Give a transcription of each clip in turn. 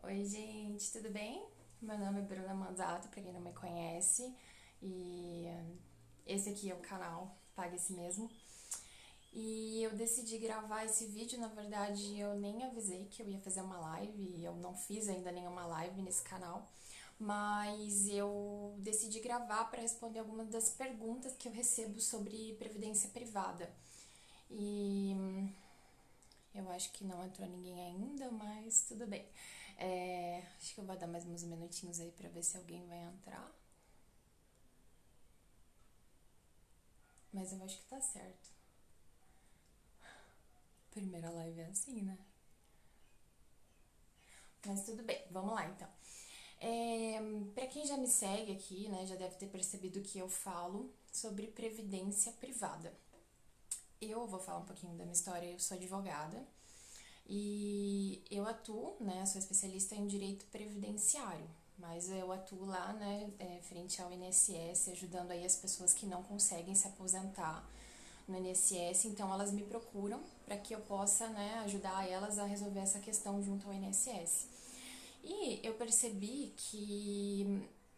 Oi, gente, tudo bem? Meu nome é Bruna Manzato, pra quem não me conhece, e esse aqui é o canal Pague-se Mesmo. E eu decidi gravar esse vídeo, na verdade eu nem avisei que eu ia fazer uma live, eu não fiz ainda nenhuma live nesse canal, mas eu decidi gravar para responder algumas das perguntas que eu recebo sobre previdência privada. E eu acho que não entrou ninguém ainda, mas tudo bem. Acho que eu vou dar mais uns minutinhos aí pra ver se alguém vai entrar. Mas eu acho que tá certo. Primeira live é assim, né? Mas tudo bem, vamos lá então. Pra quem já me segue aqui, né, já deve ter percebido que eu falo sobre previdência privada. Eu vou falar um pouquinho da minha história, eu sou advogada e eu atuo, né, sou especialista em direito previdenciário, mas eu atuo lá, né, frente ao INSS, ajudando aí as pessoas que não conseguem se aposentar no INSS, então elas me procuram para que eu possa, né, ajudar elas a resolver essa questão junto ao INSS. E eu percebi que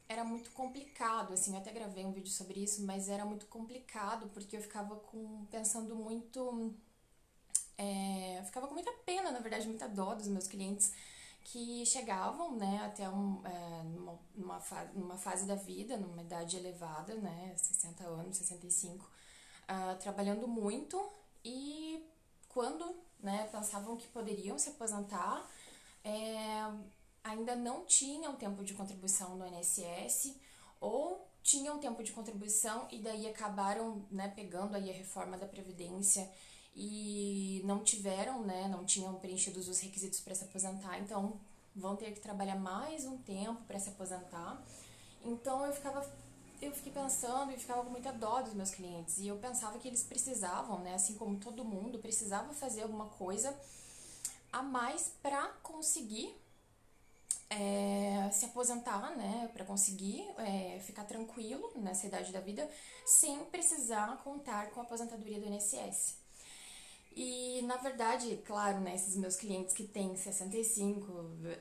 era muito complicado, assim, eu até gravei um vídeo sobre isso, mas era muito complicado porque eu ficava pensando muito, eu ficava com muita pena, na verdade, muita dó dos meus clientes que chegavam, né, até numa fase da vida, numa idade elevada, né, 60 anos, 65, trabalhando muito e quando, né, pensavam que poderiam se aposentar, é, ainda não tinham tempo de contribuição no INSS ou tinham tempo de contribuição e daí acabaram, né, pegando aí a reforma da Previdência e não tiveram, né, não tinham preenchidos os requisitos para se aposentar, então vão ter que trabalhar mais um tempo para se aposentar. Então eu fiquei pensando e ficava com muita dó dos meus clientes e eu pensava que eles precisavam, né, assim como todo mundo, precisava fazer alguma coisa a mais para conseguir se aposentar, né, para conseguir ficar tranquilo nessa idade da vida sem precisar contar com a aposentadoria do INSS. E, na verdade, claro, né, esses meus clientes que têm 65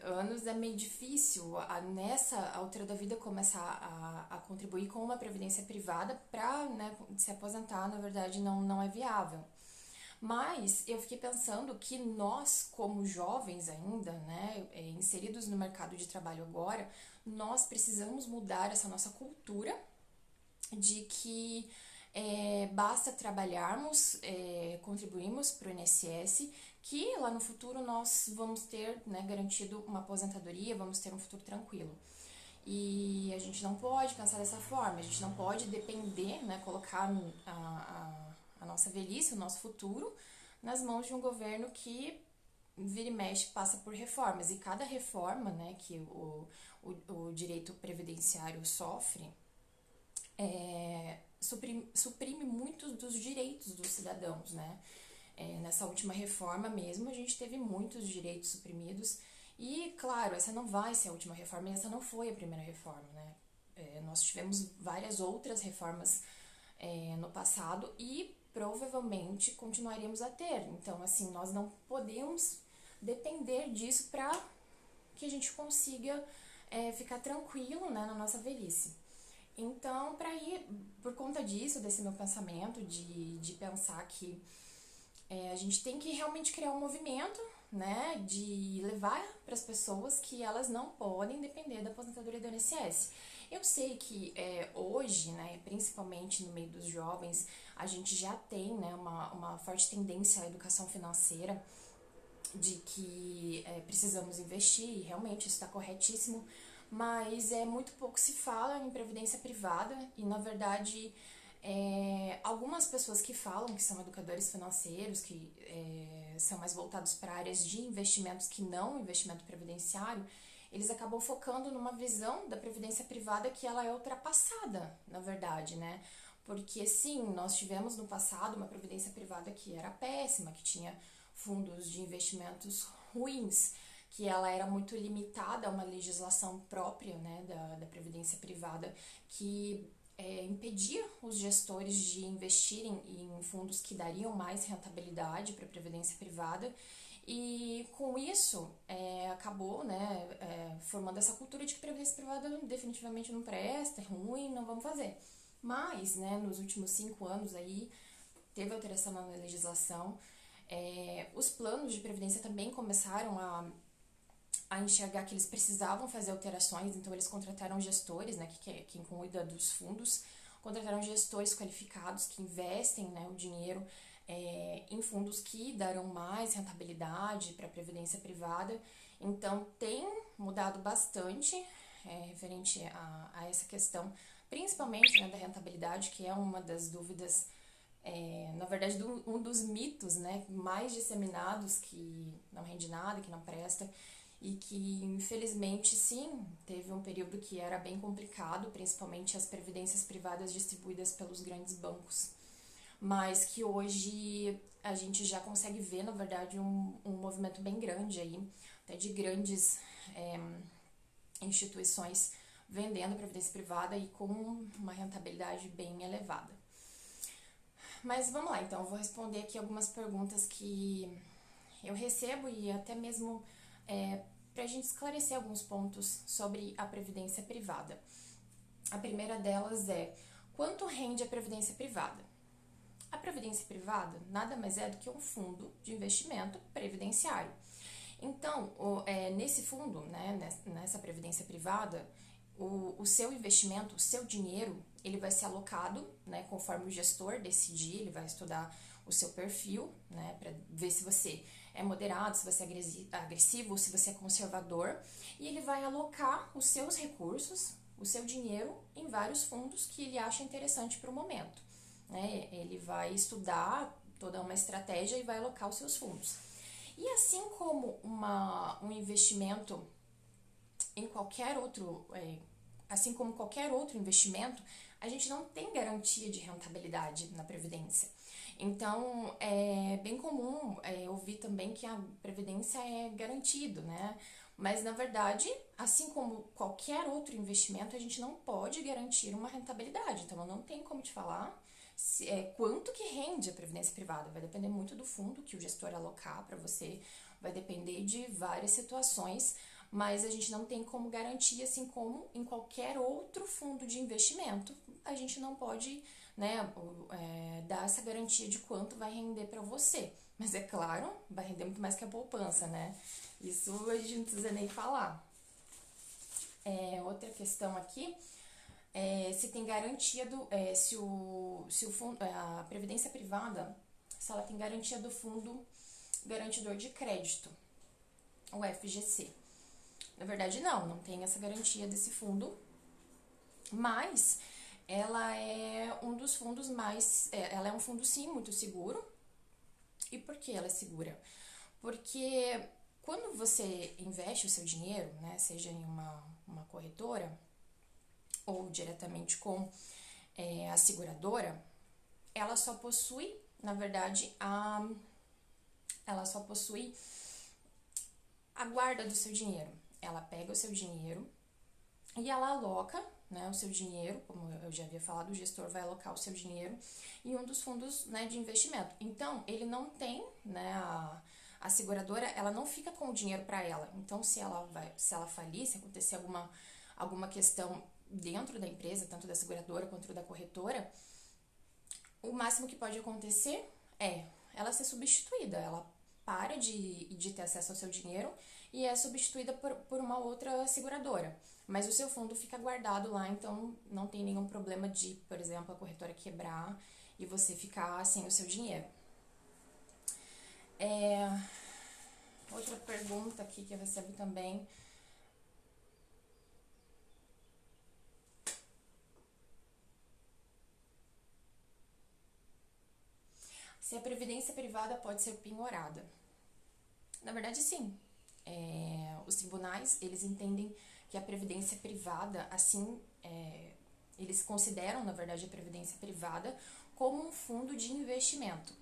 anos, é meio difícil nessa altura da vida começar a contribuir com uma previdência privada para, né, se aposentar, na verdade, não é viável. Mas eu fiquei pensando que nós, como jovens ainda, né, inseridos no mercado de trabalho agora, nós precisamos mudar essa nossa cultura de que basta trabalharmos, contribuirmos para o INSS, que lá no futuro nós vamos ter, né, garantido uma aposentadoria, vamos ter um futuro tranquilo. E a gente não pode pensar dessa forma, a gente não pode depender, né, colocar a nossa velhice, o nosso futuro, nas mãos de um governo que vira e mexe passa por reformas. E cada reforma, né, que o direito previdenciário sofre, suprime muitos dos direitos dos cidadãos, né? Nessa última reforma mesmo, a gente teve muitos direitos suprimidos. E, claro, essa não vai ser a última reforma, e essa não foi a primeira reforma, né? Nós tivemos várias outras reformas no passado e provavelmente continuaríamos a ter. Então, assim, nós não podemos depender disso para que a gente consiga ficar tranquilo, né, na nossa velhice. Então, para ir por conta disso, desse meu pensamento de pensar que a gente tem que realmente criar um movimento, né, de levar para as pessoas que elas não podem depender da aposentadoria do INSS. Eu sei que hoje, né, principalmente no meio dos jovens, a gente já tem, né, uma forte tendência à educação financeira, de que precisamos investir, e realmente isso está corretíssimo, mas muito pouco se fala em previdência privada e, na verdade, algumas pessoas que falam que são educadores financeiros, que são mais voltados para áreas de investimentos que não investimento previdenciário, eles acabam focando numa visão da previdência privada que ela é ultrapassada, na verdade, né? Porque sim, nós tivemos no passado uma previdência privada que era péssima, que tinha fundos de investimentos ruins, que ela era muito limitada a uma legislação própria, né, da previdência privada, que impedia os gestores de investirem em fundos que dariam mais rentabilidade para a previdência privada. E com isso, acabou, né, formando essa cultura de que previdência privada definitivamente não presta, é ruim, não vamos fazer. Mas, né, nos últimos 5 anos aí, teve alteração na legislação, os planos de previdência também começaram a enxergar que eles precisavam fazer alterações, então eles contrataram gestores, né, que é quem cuida dos fundos, contrataram gestores qualificados que investem, né, o dinheiro em fundos que darão mais rentabilidade para a previdência privada. Então tem mudado bastante referente a essa questão, principalmente, né, da rentabilidade, que é uma das dúvidas, na verdade, um dos mitos, né, mais disseminados, que não rende nada, que não presta, e que, infelizmente, sim, teve um período que era bem complicado, principalmente as previdências privadas distribuídas pelos grandes bancos, mas que hoje a gente já consegue ver, na verdade, um movimento bem grande aí, até de grandes instituições vendendo previdência privada e com uma rentabilidade bem elevada. Mas vamos lá, então, eu vou responder aqui algumas perguntas que eu recebo e até mesmo para a gente esclarecer alguns pontos sobre a previdência privada. A primeira delas é: quanto rende a previdência privada? A previdência privada nada mais é do que um fundo de investimento previdenciário. Então, nesse fundo, né, nessa previdência privada, o seu investimento, o seu dinheiro, ele vai ser alocado, né, conforme o gestor decidir, ele vai estudar o seu perfil, né, para ver se você é moderado, se você é agressivo, se você é conservador, e ele vai alocar os seus recursos, o seu dinheiro, em vários fundos que ele acha interessante para o momento, né? Ele vai estudar toda uma estratégia e vai alocar os seus fundos. E assim como um investimento em qualquer outro, assim como qualquer outro investimento, a gente não tem garantia de rentabilidade na previdência. Então, é bem comum ouvir também que a previdência é garantido, né? Mas, na verdade, assim como qualquer outro investimento, a gente não pode garantir uma rentabilidade. Então, eu não tenho como te falar quanto que rende a previdência privada. Vai depender muito do fundo que o gestor alocar para você, vai depender de várias situações, mas a gente não tem como garantir, assim como em qualquer outro fundo de investimento, a gente não pode, né, dar essa garantia de quanto vai render para você. Mas é claro, vai render muito mais que a poupança, né? Isso a gente não precisa nem falar. Outra questão aqui se tem garantia se o fundo, a previdência privada, se ela tem garantia do fundo garantidor de crédito, o FGC. Na verdade, não tem essa garantia desse fundo, mas ela é um dos fundos ela é um fundo, sim, muito seguro. E por que ela é segura? Porque quando você investe o seu dinheiro, né, seja em uma corretora ou diretamente com a seguradora, ela só possui, na verdade, ela só possui a guarda do seu dinheiro. Ela pega o seu dinheiro e ela aloca, né, o seu dinheiro, como eu já havia falado, o gestor vai alocar o seu dinheiro em um dos fundos, né, de investimento. Então, ele não tem, né, a seguradora, ela não fica com o dinheiro para ela. Então, se ela falir, se acontecer alguma questão dentro da empresa, tanto da seguradora quanto da corretora, o máximo que pode acontecer é ela ser substituída, ela para de ter acesso ao seu dinheiro e é substituída por uma outra seguradora. Mas o seu fundo fica guardado lá, então não tem nenhum problema de, por exemplo, a corretora quebrar e você ficar sem o seu dinheiro. Outra pergunta aqui que eu recebo também: se a previdência privada pode ser penhorada. Na verdade, sim. Os tribunais, eles entendem que a previdência privada, assim, eles consideram, na verdade, a previdência privada como um fundo de investimento.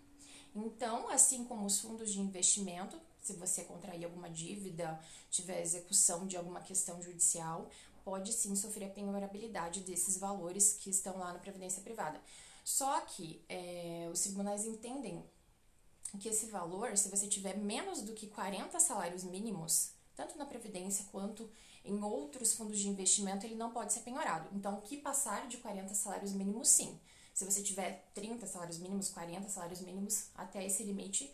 Então, assim como os fundos de investimento, se você contrair alguma dívida, tiver execução de alguma questão judicial, pode sim sofrer a penhorabilidade desses valores que estão lá na previdência privada. Só que os tribunais entendem que esse valor, se você tiver menos do que 40 salários mínimos, tanto na Previdência quanto em outros fundos de investimento, ele não pode ser penhorado. Então, o que passar de 40 salários mínimos, sim. Se você tiver 30 salários mínimos, 40 salários mínimos, até esse limite,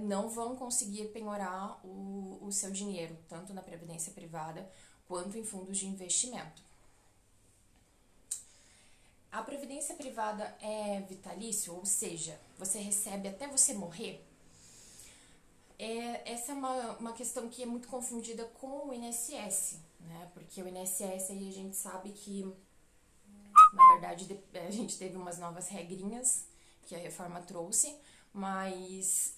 não vão conseguir penhorar o seu dinheiro, tanto na Previdência privada quanto em fundos de investimento. A previdência privada é vitalício, ou seja, você recebe até você morrer? Essa é uma questão que é muito confundida com o INSS, né? Porque o INSS aí a gente sabe que, na verdade, a gente teve umas novas regrinhas que a reforma trouxe, mas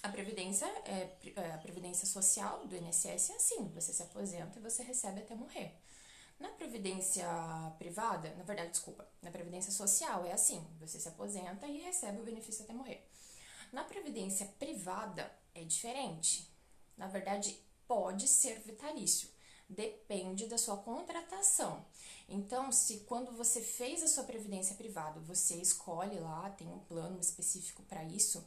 a previdência social do INSS é assim, você se aposenta e você recebe até morrer. Na previdência privada, na previdência social é assim, você se aposenta e recebe o benefício até morrer. Na previdência privada é diferente. Na verdade, pode ser vitalício, depende da sua contratação. Então, se quando você fez a sua previdência privada, você escolhe lá, tem um plano específico para isso,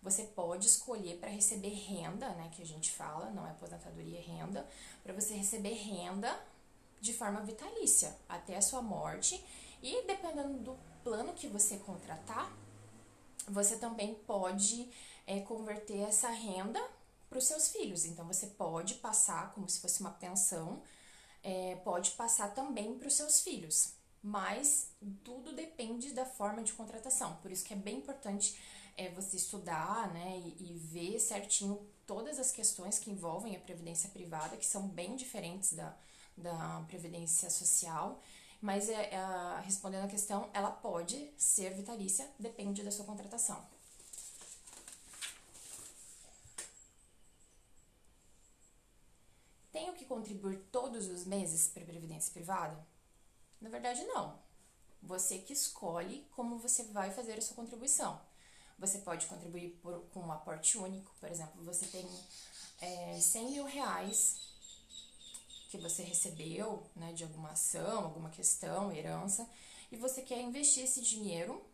você pode escolher para receber renda, né, que a gente fala, não é aposentadoria, é renda, para você receber renda de forma vitalícia, até a sua morte, e dependendo do plano que você contratar, você também pode converter essa renda para os seus filhos. Então, você pode passar como se fosse uma pensão, pode passar também para os seus filhos, mas tudo depende da forma de contratação. Por isso que é bem importante você estudar, né, e ver certinho todas as questões que envolvem a previdência privada, que são bem diferentes da previdência social, mas respondendo a questão, ela pode ser vitalícia, depende da sua contratação. Tenho que contribuir todos os meses para a previdência privada? Na verdade, não. Você que escolhe como você vai fazer a sua contribuição. Você pode contribuir com um aporte único, por exemplo, você tem 100 mil reais que você recebeu, né, de alguma ação, alguma questão, herança, e você quer investir esse dinheiro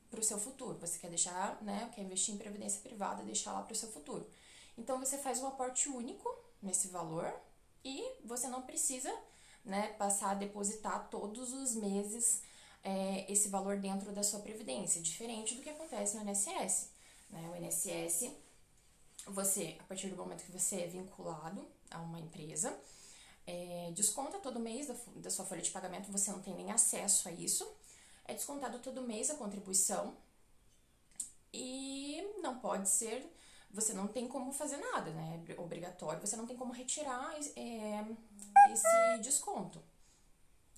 para o seu futuro. Você quer deixar, né, quer investir em previdência privada, deixar lá para o seu futuro. Então você faz um aporte único nesse valor e você não precisa, né, passar a depositar todos os meses esse valor dentro da sua previdência, diferente do que acontece no INSS. Né? O INSS, você, a partir do momento que você é vinculado a uma empresa, desconta todo mês da sua folha de pagamento, você não tem nem acesso a isso, é descontado todo mês a contribuição e não pode ser, você não tem como fazer nada, né? É obrigatório, você não tem como retirar esse desconto.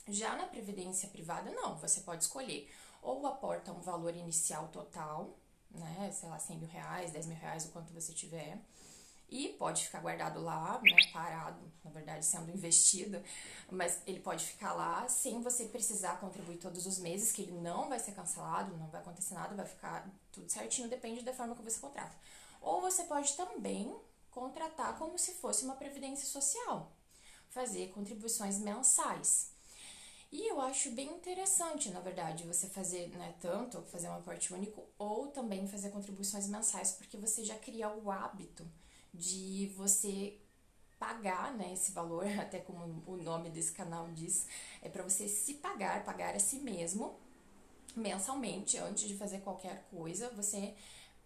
Já na previdência privada, não, você pode escolher ou aporta um valor inicial total, né, sei lá, 100 mil reais, 10 mil reais, o quanto você tiver, e pode ficar guardado lá, né, parado, na verdade sendo investido, mas ele pode ficar lá sem você precisar contribuir todos os meses, que ele não vai ser cancelado, não vai acontecer nada, vai ficar tudo certinho, depende da forma que você contrata. Ou você pode também contratar como se fosse uma previdência social, fazer contribuições mensais. E eu acho bem interessante, na verdade, você fazer, né, tanto fazer um aporte único ou também fazer contribuições mensais, porque você já cria o hábito de você pagar, né, esse valor, até como o nome desse canal diz, é para você se pagar a si mesmo mensalmente, antes de fazer qualquer coisa, você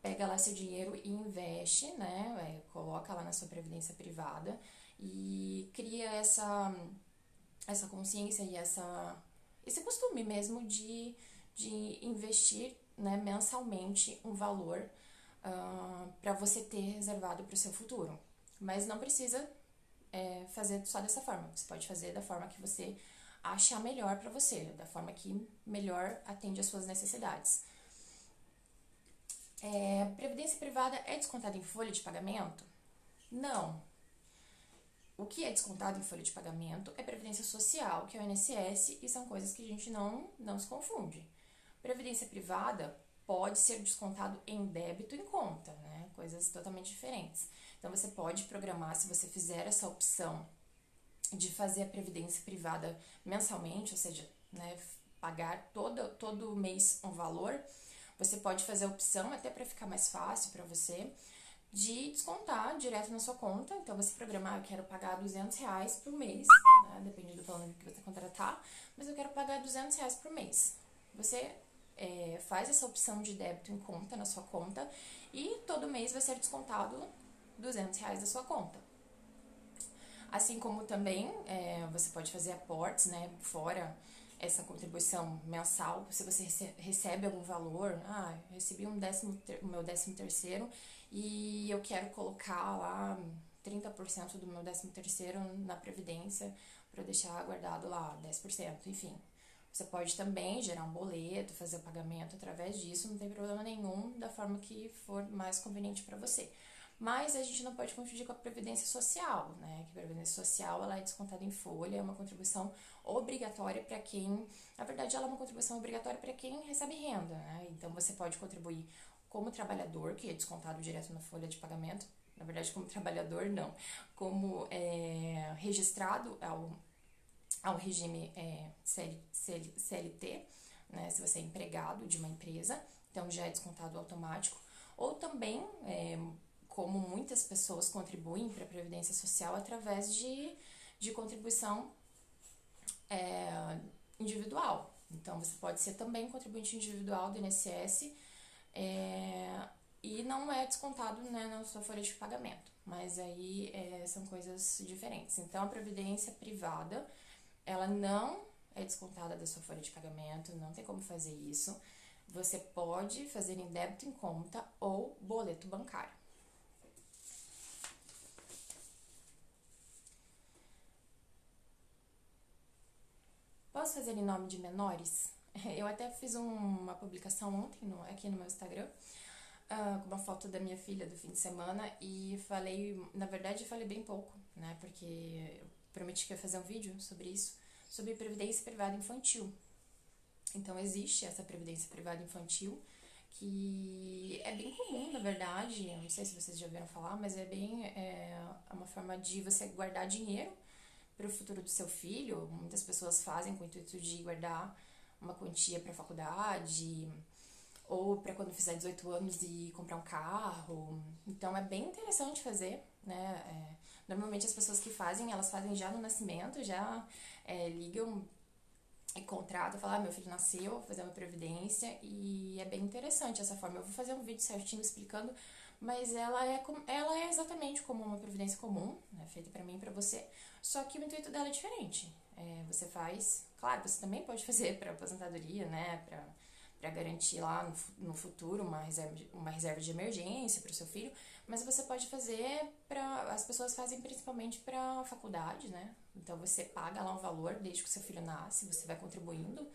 pega lá seu dinheiro e investe, né, coloca lá na sua previdência privada e cria essa consciência e esse costume mesmo de investir, né, mensalmente um valor para você ter reservado para o seu futuro. Mas não precisa fazer só dessa forma, você pode fazer da forma que você achar melhor para você, da forma que melhor atende às suas necessidades. Previdência privada é descontada em folha de pagamento? Não. O que é descontado em folha de pagamento é previdência social, que é o INSS, e são coisas que a gente não se confunde. Previdência privada pode ser descontado em débito e em conta, né? Coisas totalmente diferentes. Então, você pode programar, se você fizer essa opção de fazer a previdência privada mensalmente, ou seja, né, pagar todo mês um valor, Você pode fazer a opção, até para ficar mais fácil para você, de descontar direto na sua conta. Então, você programar, eu quero pagar R$ 200 por mês, né? Depende do plano que você contratar, mas eu quero pagar R$ 200 por mês. Você faz essa opção de débito em conta, na sua conta, e todo mês vai ser descontado R$ 200 da sua conta. Assim como também você pode fazer aportes, né, fora essa contribuição mensal. Se você recebe algum valor, recebi o meu 13º e eu quero colocar lá 30% do meu 13º na Previdência para deixar guardado lá 10%, enfim. Você pode também gerar um boleto, fazer o pagamento através disso, não tem problema nenhum, da forma que for mais conveniente para você. Mas a gente não pode confundir com a Previdência Social, né? Que a Previdência Social, ela é descontada em folha, é uma contribuição obrigatória para quem... Na verdade, ela é uma contribuição obrigatória para quem recebe renda, né? Então, você pode contribuir como trabalhador, que é descontado direto na folha de pagamento. Na verdade, como trabalhador, não. Como registrado ao regime CLT, né? Se você é empregado de uma empresa, então já é descontado automático. Ou também... como muitas pessoas contribuem para a Previdência Social através de contribuição individual. Então, você pode ser também contribuinte individual do INSS e não é descontado, né, na sua folha de pagamento. Mas aí são coisas diferentes. Então, a Previdência Privada, ela não é descontada da sua folha de pagamento, não tem como fazer isso. Você pode fazer em débito em conta ou boleto bancário. Posso fazer em nome de menores? Eu até fiz uma publicação ontem aqui no meu Instagram, com uma foto da minha filha do fim de semana, e na verdade falei bem pouco, né? Porque eu prometi que ia fazer um vídeo sobre isso, sobre previdência privada infantil. Então, existe essa previdência privada infantil, que é bem comum, na verdade. Eu não sei se vocês já ouviram falar, mas é uma forma de você guardar dinheiro para o futuro do seu filho. Muitas pessoas fazem com o intuito de guardar uma quantia para a faculdade ou para quando fizer 18 anos e comprar um carro. Então, é bem interessante fazer, né? Normalmente as pessoas que fazem, elas fazem já no nascimento, já ligam e contratam, falam, meu filho nasceu, vou fazer uma previdência, e é bem interessante essa forma. Eu vou fazer um vídeo certinho explicando, mas ela é exatamente como uma previdência comum, né, feita para mim e para você, só que o intuito dela é diferente. Você faz, claro, você também pode fazer para aposentadoria, né, para garantir lá no futuro uma reserva de emergência para o seu filho, mas você pode fazer as pessoas fazem principalmente para faculdade, né? Então você paga lá um valor desde que o seu filho nasce, você vai contribuindo,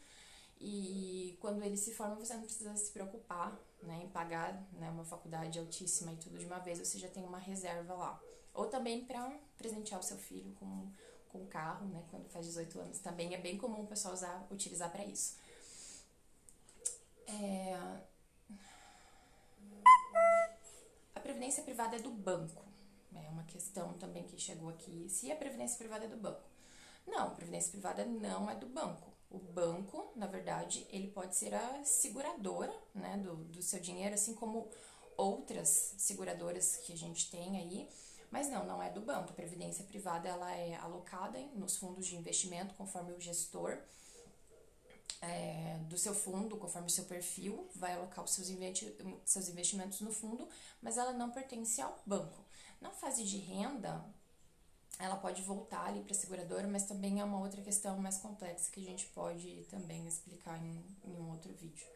e quando ele se forma você não precisa se preocupar, né, em pagar, né, uma faculdade altíssima e tudo de uma vez, você já tem uma reserva lá. Ou também para presentear o seu filho com um carro, né, quando faz 18 anos, também é bem comum o pessoal utilizar para isso. A previdência privada é do banco. É uma questão também que chegou aqui. Se a previdência privada é do banco? Não, a previdência privada não é do banco. O banco, na verdade, ele pode ser a seguradora, né, do seu dinheiro, assim como outras seguradoras que a gente tem aí. Mas não é do banco. A previdência privada, ela é alocada nos fundos de investimento conforme o gestor do seu fundo, conforme o seu perfil, vai alocar os seus investimentos no fundo, mas ela não pertence ao banco. Na fase de renda, ela pode voltar ali para a seguradora, mas também é uma outra questão mais complexa que a gente pode também explicar em um outro vídeo.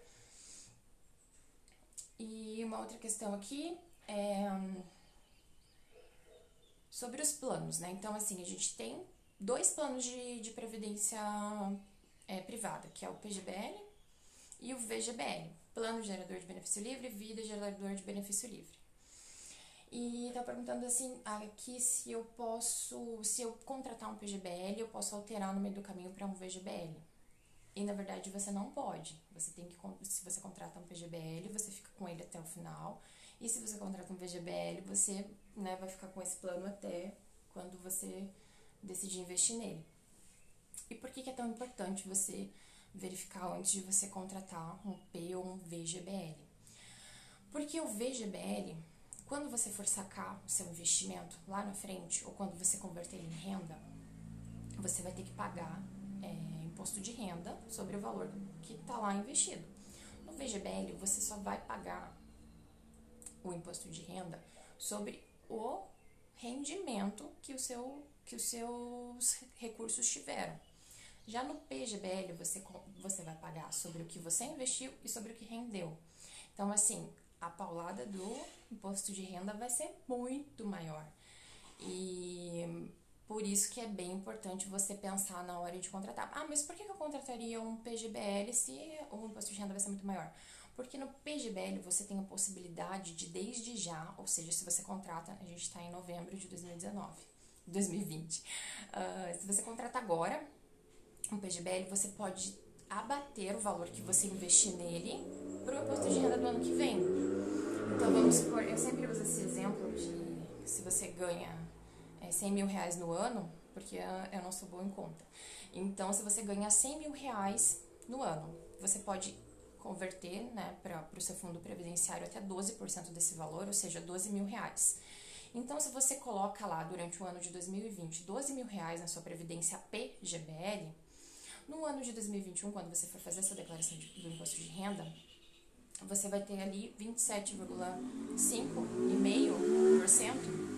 E uma outra questão aqui é sobre os planos, né? Então, assim, a gente tem 2 planos de previdência privada, que é o PGBL e o VGBL, Plano Gerador de Benefício Livre, Vida Gerador de Benefício Livre. E tá perguntando assim, aqui se eu contratar um PGBL, eu posso alterar no meio do caminho para um VGBL. E na verdade você não pode. Se você contrata um PGBL, você fica com ele até o final. E se você contrata um VGBL, você, né, vai ficar com esse plano até quando você decidir investir nele. E por que é tão importante você verificar antes de você contratar um P ou um VGBL. Porque o VGBL, quando você for sacar o seu investimento lá na frente, ou quando você converter ele em renda, você vai ter que pagar imposto de renda sobre o valor que está lá investido. No VGBL, você só vai pagar o imposto de renda sobre o rendimento que os seus recursos tiveram. Já no PGBL, você vai pagar sobre o que você investiu e sobre o que rendeu. Então, assim, a paulada do imposto de renda vai ser muito maior. E por isso que é bem importante você pensar na hora de contratar. Ah, mas por que eu contrataria um PGBL se o imposto de renda vai ser muito maior? Porque no PGBL você tem a possibilidade de, desde já, ou seja, se você contrata, a gente está em novembro de 2020. Se você contrata agora um PGBL, você pode abater o valor que você investir nele para o imposto de renda do ano que vem. Então, vamos supor, eu sempre uso esse exemplo de se você ganha 100 mil reais no ano, porque eu não sou boa em conta. Então, se você ganhar 100 mil reais no ano, você pode converter, né, para o seu fundo previdenciário até 12% desse valor, ou seja, 12 mil reais. Então, se você coloca lá durante o ano de 2020 12 mil reais na sua previdência PGBL, no ano de 2021, quando você for fazer a sua declaração do imposto de renda, você vai ter ali 27,5%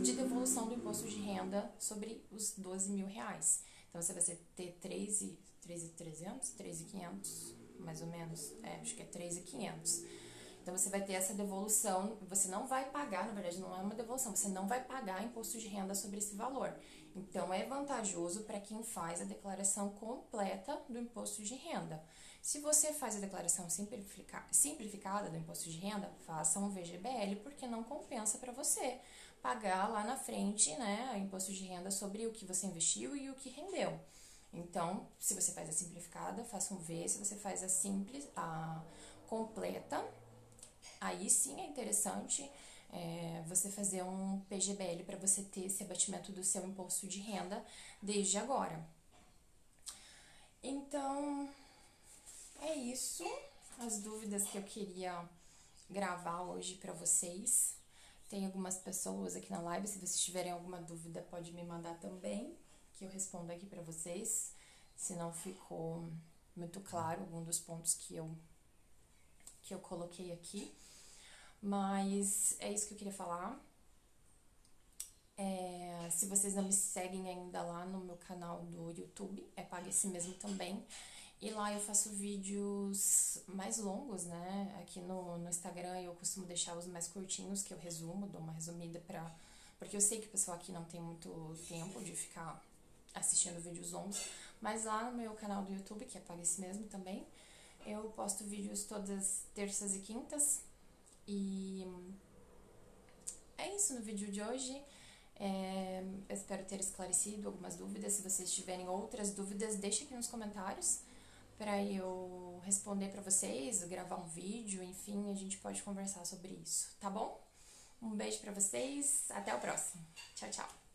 de devolução do imposto de renda sobre os 12 mil reais. Então, você vai ter 13.300, 13.500, mais ou menos, acho que é 13.500. Então, você vai ter essa devolução, você não vai pagar, na verdade, não é uma devolução, você não vai pagar imposto de renda sobre esse valor. Então, é vantajoso para quem faz a declaração completa do imposto de renda. Se você faz a declaração simplificada do imposto de renda, faça um VGBL, porque não compensa para você pagar lá na frente, né, imposto de renda sobre o que você investiu e o que rendeu. Então, se você faz a simplificada, faça um V. Se você faz a completa, aí sim é interessante você fazer um PGBL para você ter esse abatimento do seu imposto de renda desde agora. Então, é isso, as dúvidas que eu queria gravar hoje para vocês. Tem algumas pessoas aqui na live, se vocês tiverem alguma dúvida pode me mandar também, que eu respondo aqui para vocês, se não ficou muito claro algum dos pontos que eu coloquei aqui. Mas é isso que eu queria falar. Se vocês não me seguem ainda lá no meu canal do YouTube, Pague Esse Mesmo também. E lá eu faço vídeos mais longos, né? Aqui no Instagram eu costumo deixar os mais curtinhos, que eu resumo, dou uma resumida porque eu sei que o pessoal aqui não tem muito tempo de ficar assistindo vídeos longos. Mas lá no meu canal do YouTube, que é Pague Esse Mesmo também, eu posto vídeos todas terças e quintas. E é isso no vídeo de hoje. Eu espero ter esclarecido algumas dúvidas. Se vocês tiverem outras dúvidas, deixem aqui nos comentários para eu responder para vocês, gravar um vídeo, enfim, a gente pode conversar sobre isso, tá bom? Um beijo para vocês, até o próximo. Tchau, tchau.